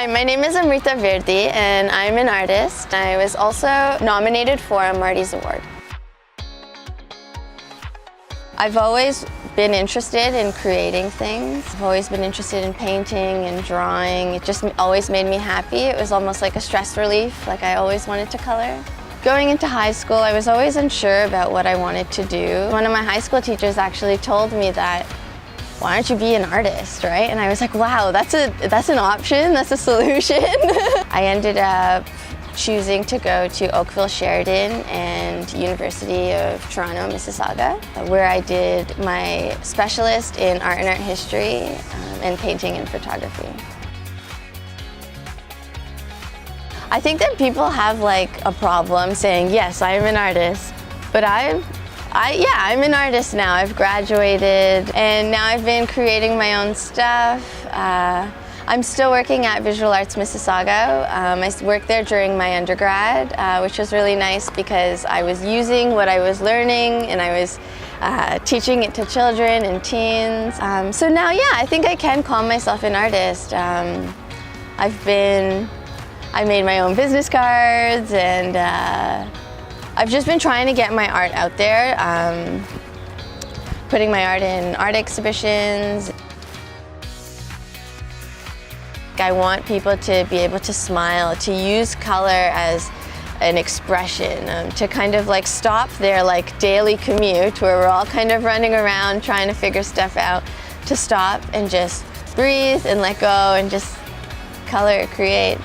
Hi, my name is Amrita Virdi and I'm an artist. I was also nominated for a MARTY's award. I've always been interested in creating things. I've always been interested in painting and drawing. It just always made me happy. It was almost like a stress relief, like I always wanted to color. Going into high school, I was always unsure about what I wanted to do. One of my high school teachers actually told me that, why don't you be an artist, right? And I was like, wow, that's an option, that's a solution. I ended up choosing to go to Oakville Sheridan and University of Toronto, Mississauga, where I did my specialist in art and art history and painting and photography. I think that people have like a problem saying, yes, I am an artist, but I'm an artist now. I've graduated and now I've been creating my own stuff. I'm still working at Visual Arts Mississauga. I worked there during my undergrad, which was really nice because I was using what I was learning and I was teaching it to children and teens. So now, yeah, I think I can call myself an artist. I made my own business cards and I've just been trying to get my art out there, putting my art in art exhibitions. I want people to be able to smile, to use color as an expression, to kind of like stop their like daily commute where we're all kind of running around trying to figure stuff out, to stop and just breathe and let go and just color, create.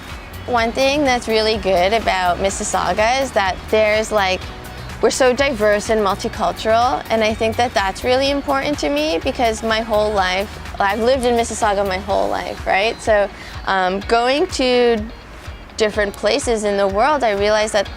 One thing that's really good about Mississauga is that we're so diverse and multicultural, and I think that that's really important to me because my whole life, I've lived in Mississauga my whole life, right? So going to different places in the world, I realized that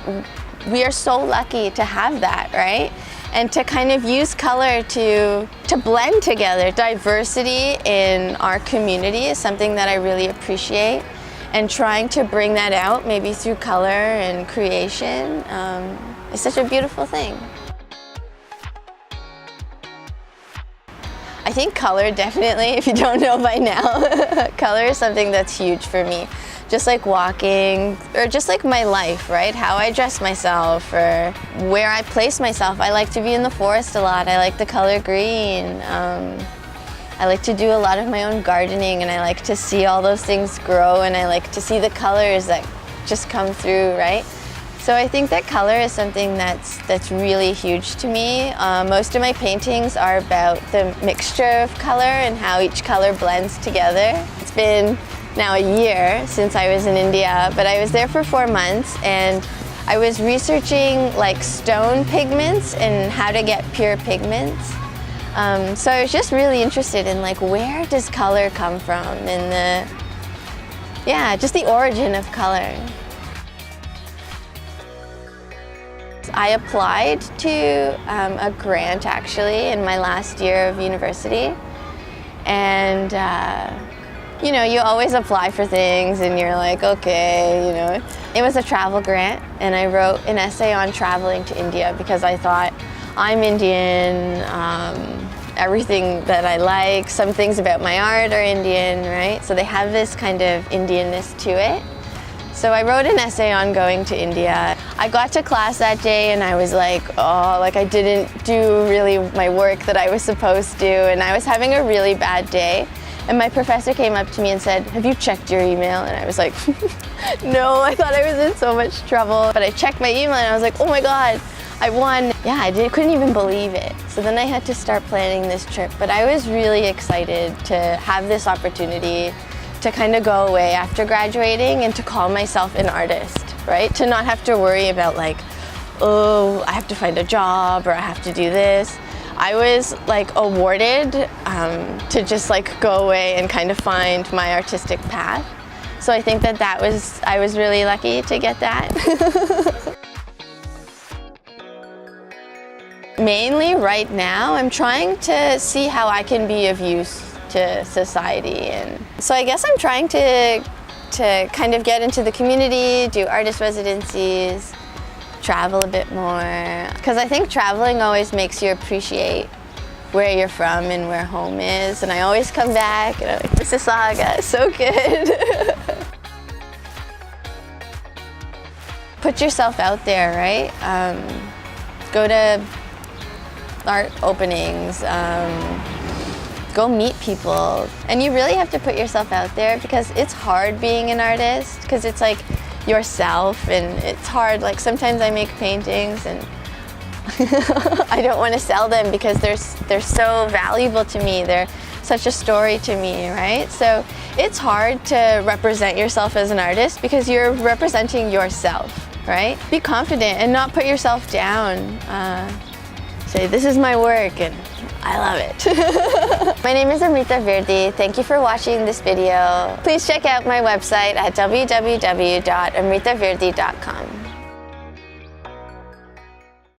we are so lucky to have that, right? And to kind of use color to blend together. Diversity in our community is something that I really appreciate. And trying to bring that out, maybe through color and creation, is such a beautiful thing. I think color, definitely, if you don't know by now, color is something that's huge for me. Just like walking, or just like my life, right? How I dress myself, or where I place myself. I like to be in the forest a lot. I like the color green. I like to do a lot of my own gardening and I like to see all those things grow and I like to see the colors that just come through, right? So I think that color is something that's really huge to me. Most of my paintings are about the mixture of color and how each color blends together. It's been now a year since I was in India, but I was there for 4 months and I was researching like stone pigments and how to get pure pigments. So I was just really interested in like, where does color come from and just the origin of color. I applied to a grant actually in my last year of university, and you know, you always apply for things and you're like, okay, you know. It was a travel grant and I wrote an essay on traveling to India because I thought, I'm Indian, everything that I like, some things about my art are Indian, right? So they have this kind of Indianness to it. So I wrote an essay on going to India. I got to class that day and I was like, oh, like I didn't do really my work that I was supposed to, and I was having a really bad day. And my professor came up to me and said, have you checked your email? And I was like, no, I thought I was in so much trouble. But I checked my email and I was like, oh my God, I won. Yeah, couldn't even believe it. So then I had to start planning this trip, but I was really excited to have this opportunity to kind of go away after graduating and to call myself an artist, right? To not have to worry about like, oh, I have to find a job or I have to do this. I was like awarded to just like go away and kind of find my artistic path. So I think that I was really lucky to get that. Mainly right now, I'm trying to see how I can be of use to society. And so I guess I'm trying to kind of get into the community, do artist residencies, travel a bit more. Because I think traveling always makes you appreciate where you're from and where home is. And I always come back and I'm like, Mississauga is so good. put yourself out there, right? Go to art openings, go meet people. And you really have to put yourself out there because it's hard being an artist, because it's like yourself, and it's hard. Like sometimes I make paintings and I don't want to sell them because they're so valuable to me. They're such a story to me, right? So it's hard to represent yourself as an artist because you're representing yourself, right? Be confident and not put yourself down. Say, this is my work and I love it. My name is Amrita Virdi. Thank you for watching this video. Please check out my website at www.amritavirdi.com.